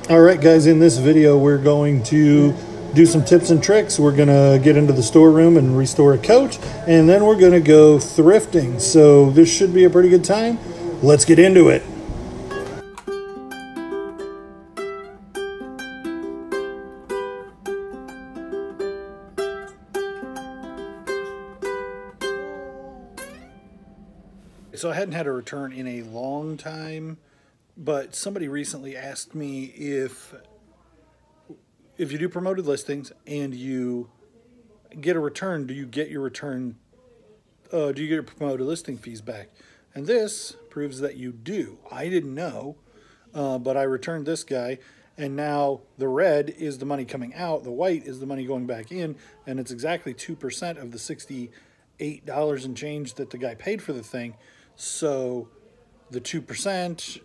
All right, guys, in this video, we're going to do some tips and tricks. We're going to get into the storeroom and restore a coat, and then we're going to go thrifting. So this should be a pretty good time. Let's get into it. So I hadn't had a return in a long time, but somebody recently asked me if you do promoted listings and you get a return, do you get your return, do you get your promoted listing fees back? And this proves that you do. I didn't know, but I returned this guy, and now the red is the money coming out, the white is the money going back in, and it's exactly 2% of the $68 and change that the guy paid for the thing. So the 2%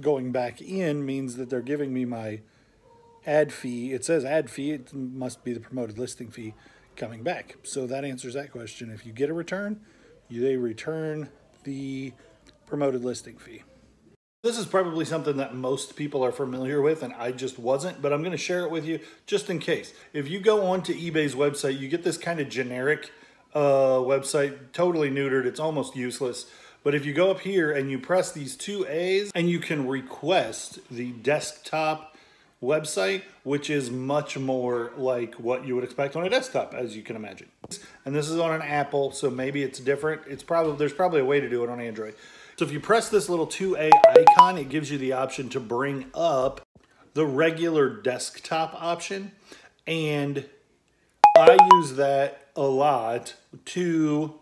going back in means that they're giving me my ad fee. It says ad fee. It must be the promoted listing fee coming back. So that answers that question. If you get a return, they return the promoted listing fee. This is probably something that most people are familiar with, and I just wasn't, but I'm going to share it with you just in case. If you go onto eBay's website, you get this kind of generic website, totally neutered. It's almost useless. But if you go up here and you press these two A's, and you can request the desktop website, which is much more like what you would expect on a desktop, as you can imagine. And this is on an Apple, so maybe it's different. There's probably a way to do it on Android. So if you press this little 2A icon, it gives you the option to bring up the regular desktop option. And I use that a lot to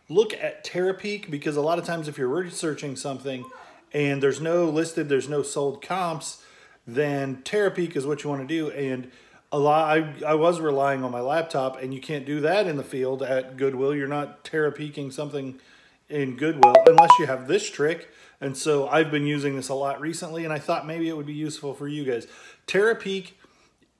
look at Terapeak, because a lot of times if you're researching something and there's no sold comps, then Terapeak is what you want to do. And I was relying on my laptop, and you can't do that in the field at Goodwill. You're not Terapeaking something in Goodwill unless you have this trick. And so I've been using this a lot recently, and I thought maybe it would be useful for you guys. Terapeak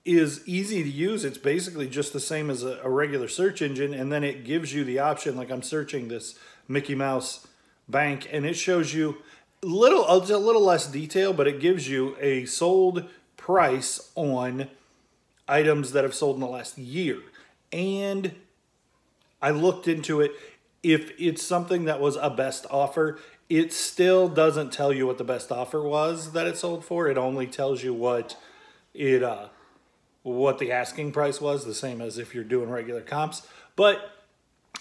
is easy to use. It's basically just the same as a regular search engine, and then it gives you the option, like I'm searching this Mickey Mouse bank, and it shows you a little less detail, but it gives you a sold price on items that have sold in the last year. And I looked into it. If it's something that was a best offer, it still doesn't tell you what the best offer was that it sold for. It only tells you what the asking price was, the same as if you're doing regular comps. But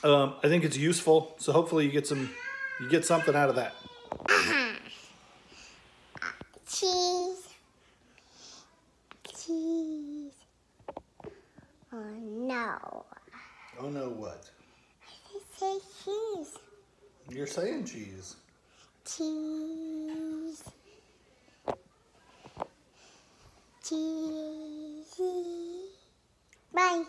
I think it's useful, so hopefully you get something out of that. Cheese. Cheese. Oh no. Oh no, what? I say cheese. You're saying cheese. Cheese. Cheesy. Bye.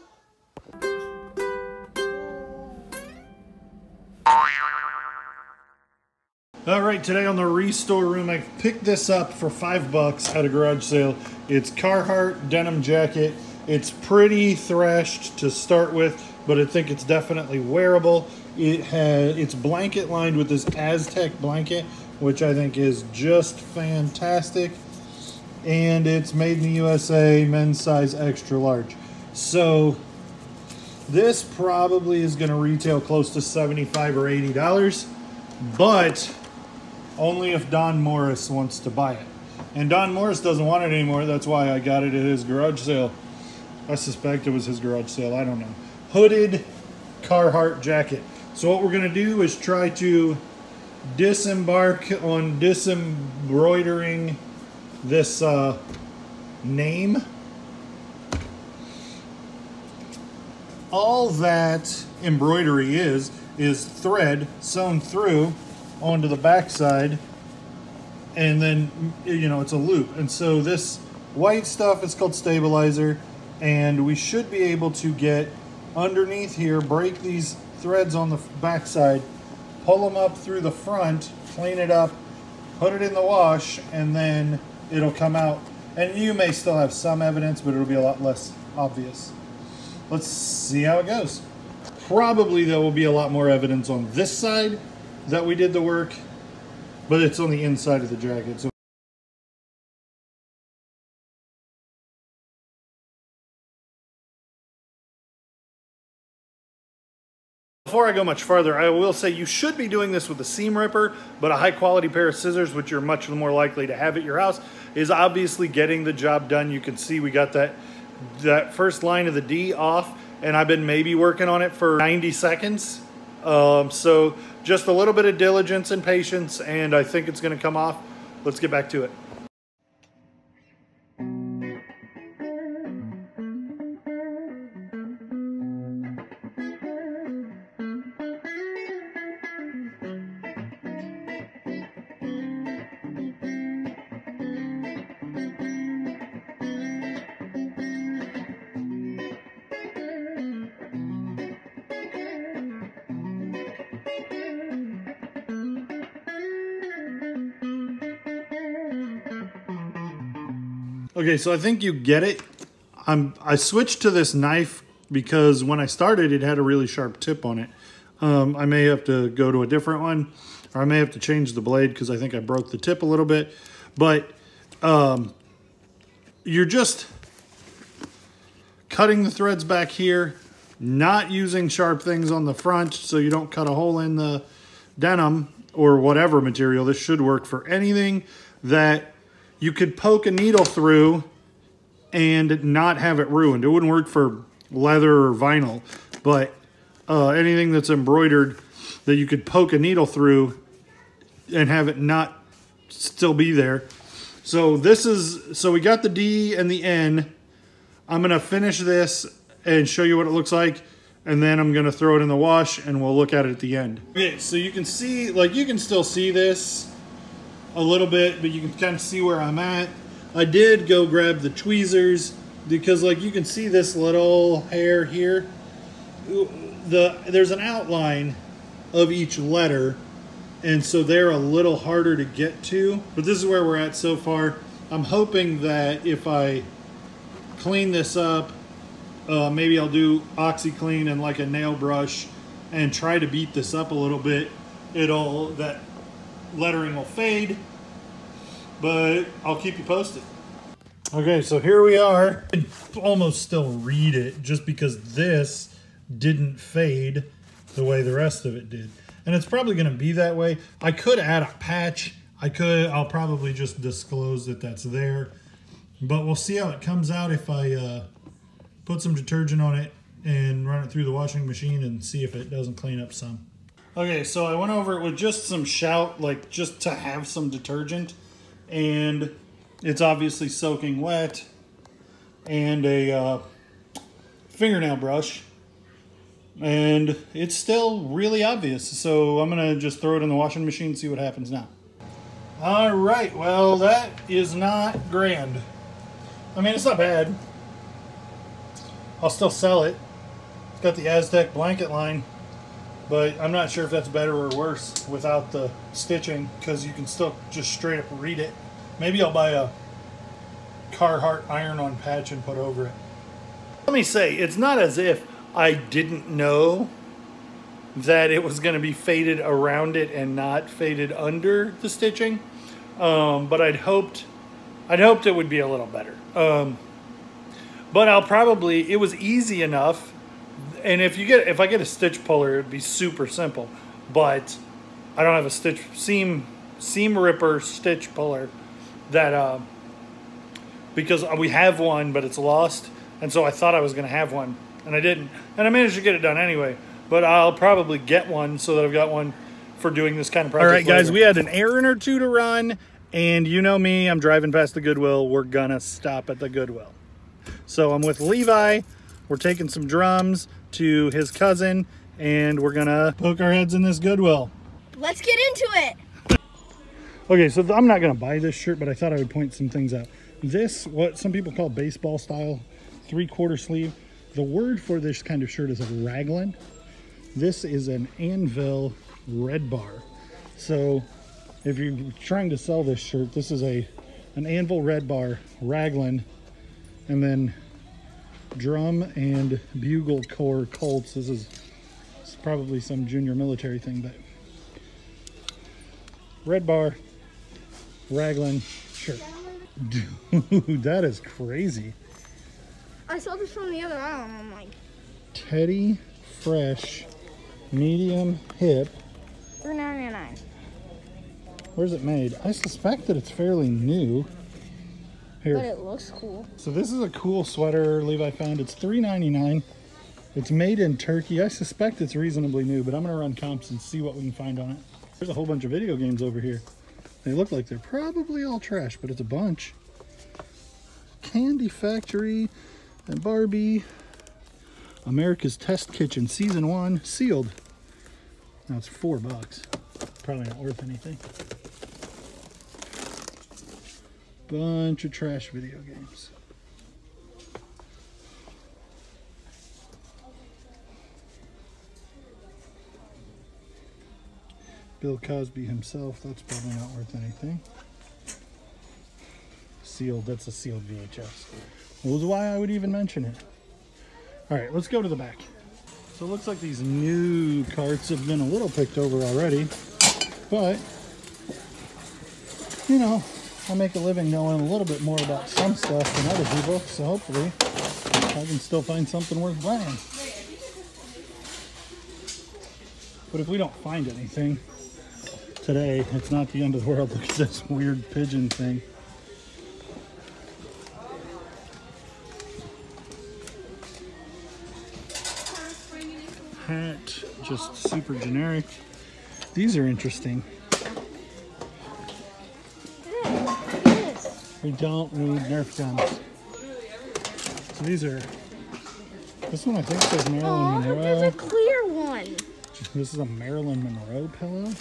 All right, today on the Restore Room, I picked this up for $5 at a garage sale. It's Carhartt Denim Jacket. It's pretty thrashed to start with, but I think it's definitely wearable. It's blanket lined with this Aztec blanket, which I think is just fantastic. And it's made in the USA, men's size extra large. So this probably is going to retail close to $75 or $80, but only if Don Morris wants to buy it. And Don Morris doesn't want it anymore. That's why I got it at his garage sale. I suspect it was his garage sale. I don't know. Hooded Carhartt jacket. So what we're going to do is try to disembark on disembroidering this name. All that embroidery is thread sewn through onto the backside, and then it's a loop. And so this white stuff is called stabilizer, and we should be able to get underneath here, break these threads on the backside, pull them up through the front, clean it up, put it in the wash, and then it'll come out. And you may still have some evidence, but it'll be a lot less obvious. Let's see how it goes. Probably there will be a lot more evidence on this side that we did the work, but it's on the inside of the jacket. So Before I go much further, I will say you should be doing this with a seam ripper, but a high quality pair of scissors, which you're much more likely to have at your house, is obviously getting the job done. You can see we got that first line of the D off, and I've been maybe working on it for 90 seconds. So just a little bit of diligence and patience, and I think it's gonna come off. Let's get back to it. Okay, so I think you get it. I switched to this knife because when I started, it had a really sharp tip on it. I may have to go to a different one, or I may have to change the blade because I think I broke the tip a little bit. But you're just cutting the threads back here, not using sharp things on the front so you don't cut a hole in the denim or whatever material. This should work for anything that you could poke a needle through and not have it ruined. It wouldn't work for leather or vinyl, but anything that's embroidered that you could poke a needle through and have it not still be there. So we got the D and the N. I'm gonna finish this and show you what it looks like, and then I'm gonna throw it in the wash and we'll look at it at the end. Okay, so you can see, like, you can still see this a little bit, but you can kind of see where I'm at. I did go grab the tweezers because, like, you can see this little hair here. There's an outline of each letter, and so they're a little harder to get to. But this is where we're at so far. I'm hoping that if I clean this up, maybe I'll do OxyClean and like a nail brush and try to beat this up a little bit. That lettering will fade, but I'll keep you posted. Okay, so here we are. I can almost still read it just because this didn't fade the way the rest of it did. And it's probably gonna be that way. I could add a patch. I'll probably just disclose that that's there, but we'll see how it comes out if I put some detergent on it and run it through the washing machine and see if it doesn't clean up some. Okay, so I went over it with just some Shout, like just to have some detergent, and it's obviously soaking wet, and a fingernail brush, and it's still really obvious. So I'm gonna just throw it in the washing machine and see what happens now. All right, well, that is not grand. I mean, it's not bad. I'll still sell it. It's got the Aztec blanket line, but I'm not sure if that's better or worse without the stitching, because you can still just straight up read it. Maybe I'll buy a Carhartt iron-on patch and put over it. Let me say, it's not as if I didn't know that it was going to be faded around it and not faded under the stitching, but I'd hoped it would be a little better. But it was easy enough. And if I get a stitch puller, it'd be super simple. But I don't have a seam ripper stitch puller that because we have one, but it's lost, and so I thought I was going to have one, and I didn't, and I managed to get it done anyway. But I'll probably get one so that I've got one for doing this kind of project. All right, guys, we had an errand or two to run, and you know me, I'm driving past the Goodwill. We're gonna stop at the Goodwill. So I'm with Levi. We're taking some drums to his cousin, and we're gonna poke our heads in this Goodwill. Let's get into it. Okay, so I'm not gonna buy this shirt, but I thought I would point some things out. This, what some people call baseball style 3/4 sleeve. The word for this kind of shirt is a raglan. This is an anvil red bar. So if you're trying to sell this shirt, this is an anvil red bar raglan, and then drum and bugle corps Colts. This is probably some junior military thing, but red bar raglan shirt. Dude, that is crazy. I saw this from the other aisle and I'm like, Teddy Fresh Medium hip. $3.99. Where's it made? I suspect that it's fairly new. Here. But it looks cool. So this is a cool sweater Levi found. It's $3.99. It's made in Turkey. I suspect it's reasonably new, but I'm gonna run comps and see what we can find on it. There's a whole bunch of video games over here. They look like they're probably all trash, but it's a bunch. Candy Factory and Barbie. America's Test Kitchen Season 1 sealed. Now it's $4. Probably not worth anything. Bunch of trash video games. Bill Cosby himself, that's probably not worth anything. Sealed, that's a sealed VHS. Well, that's why I would even mention it. All right, let's go to the back. So it looks like these new carts have been a little picked over already, but you know, I make a living knowing a little bit more about some stuff than other people, so hopefully I can still find something worth buying. But if we don't find anything today, it's not the end of the world. Look at this weird pigeon thing. Hat, just super generic. These are interesting. We don't need Nerf guns. So these are, this one I think says Marilyn Monroe. There's a clear one. This is a Marilyn Monroe pillow.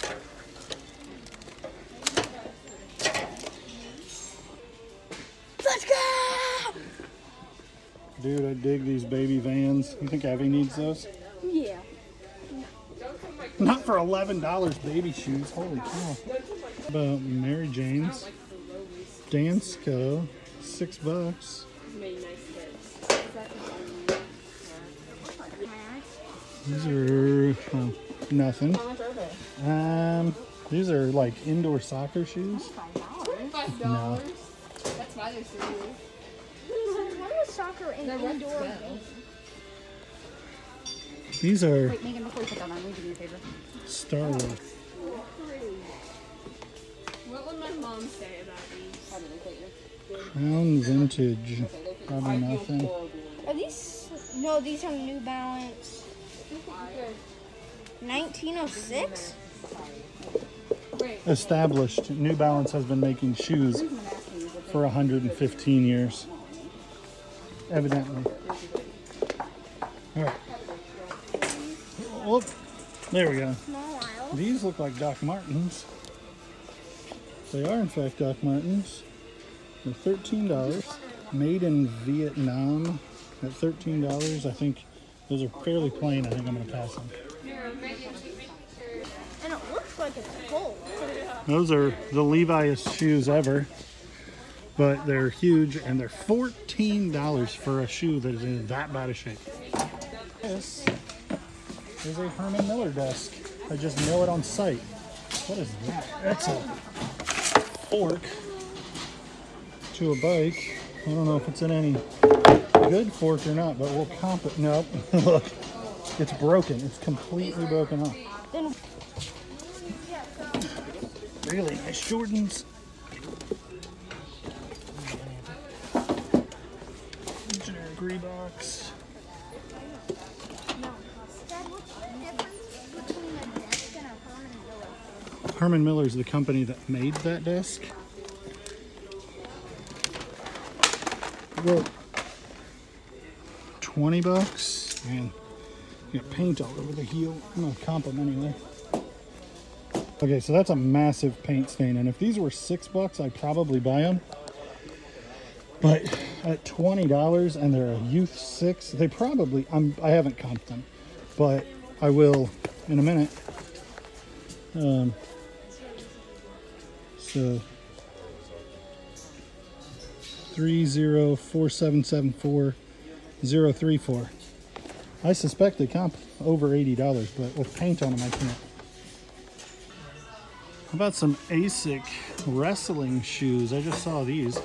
Let's go! Dude, I dig these baby Vans. You think Evie needs those? Yeah. Not for $11 baby shoes. Holy cow. About Mary Jane's. Dansko, $6. These are nothing. These are like indoor soccer shoes. No. That's why they're so good. What is soccer and indoor? These are Wait, Megan, before you put that on, will you do me a favor? Star Wars. What would my mom say about these? Crown vintage. Probably nothing. Are these? No, these are New Balance. 1906? Established. New Balance has been making shoes for 115 years. Evidently. All right. Oh, there we go. Small aisle. These look like Doc Martens. They are in fact Doc Martens. They're $13. Made in Vietnam at $13. I think those are fairly plain. I think I'm going to pass them. And it looks like it's full. Those are the Levi's shoes ever. But they're huge and they're $14 for a shoe that is in that bad a shape. This is a Herman Miller desk. I just mill it on site. What is that? That's a fork to a bike. I don't know if it's in any good fork or not, but we'll comp it. Nope. Look, it's broken. It's completely broken off. Then Really nice Jordans. Generic Reeboks. Herman Miller is the company that made that desk. Well, $20, and you got paint all over the heel. I'm gonna comp them anyway. Okay, so that's a massive paint stain, and if these were $6, I'd probably buy them. But at $20, and they're a Youth 6, they probably, I haven't comped them, but I will in a minute. So 304774-034. I suspect they comp over $80, but with paint on them, I can't. How about some ASIC wrestling shoes? I just saw these.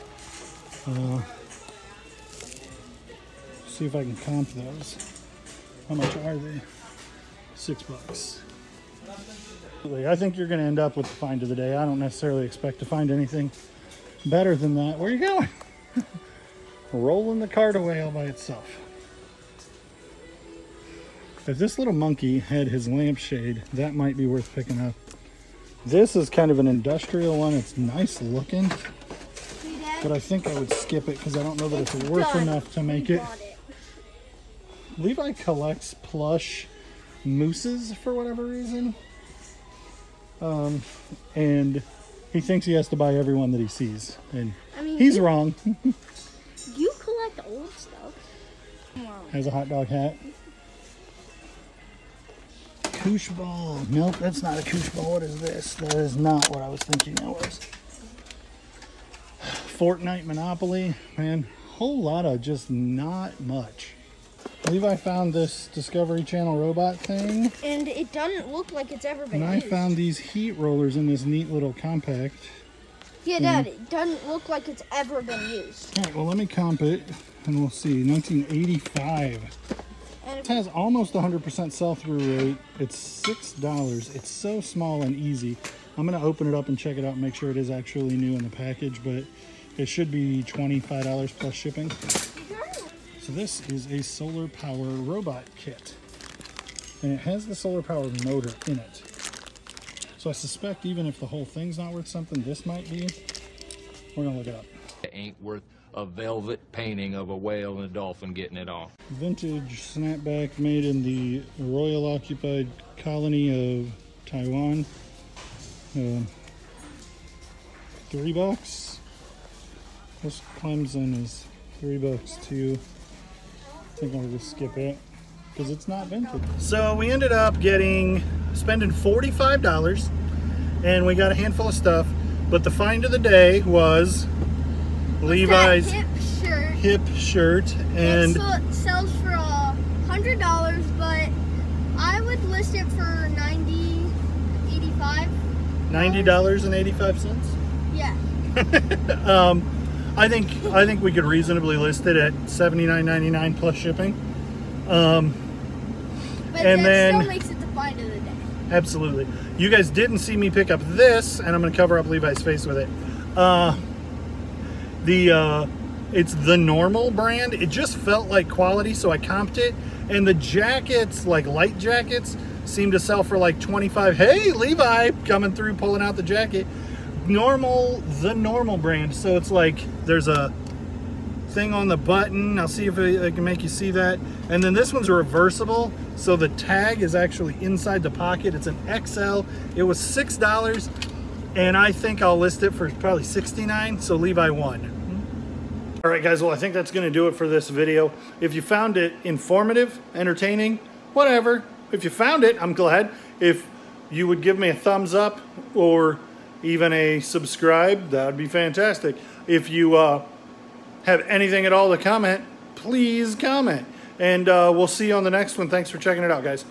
See if I can comp those. How much are they? $6. I think you're going to end up with the find of the day. I don't necessarily expect to find anything better than that. Where are you going? Rolling the cart away all by itself. If this little monkey had his lampshade, that might be worth picking up. This is kind of an industrial one. It's nice looking, but I think I would skip it because I don't know that it's worth enough to make it. Levi collects plush mooses for whatever reason. And he thinks he has to buy every one that he sees. And I mean, he's wrong. You collect old stuff. Has a hot dog hat. Koosh ball. Nope, that's not a koosh ball. What is this? That is not what I was thinking it was. Fortnite Monopoly. Man, whole lot of just not much. Levi found this Discovery Channel robot thing. And it doesn't look like it's ever been And used. I found these heat rollers in this neat little compact. Yeah, Dad, it doesn't look like it's ever been used. All right, well, let me comp it and we'll see. 1985. And It has almost 100% sell-through rate. It's $6. It's so small and easy. I'm going to open it up and check it out and make sure it is actually new in the package, but it should be $25 plus shipping. So this is a solar power robot kit. And it has the solar power motor in it. So I suspect even if the whole thing's not worth something, this might be. We're going to look it up. It ain't worth a velvet painting of a whale and a dolphin getting it off. Vintage snapback made in the Royal Occupied Colony of Taiwan. $3. This Clemson is $3 too. I think I'll just skip it because it's not vintage. So we ended up spending $45 and we got a handful of stuff, but the find of the day was Levi's hip shirt, and it sells for $100, but I would list it for $90.85. $90.85. Yeah. I think we could reasonably list it at $79.99 plus shipping. But and that then still makes it the find of the day. absolutely, you guys didn't see me pick up this, and I'm going to cover up Levi's face with it. It's the Normal brand. It just felt like quality, so I comped it. And the jackets, like light jackets, seem to sell for like $25. Hey, Levi, coming through, pulling out the jacket. The Normal brand. So it's like there's a thing on the button. I'll see if I can make you see that. And then this one's reversible, so the tag is actually inside the pocket. It's an XL. It was $6, and I think I'll list it for probably $69. So Levi won. All right, guys, well, I think that's going to do it for this video. If you found it informative, entertaining, whatever, if you found it, I'm glad. If you would give me a thumbs up or even a subscribe, that would be fantastic. If you have anything at all to comment, please comment. And we'll see you on the next one. Thanks for checking it out, guys.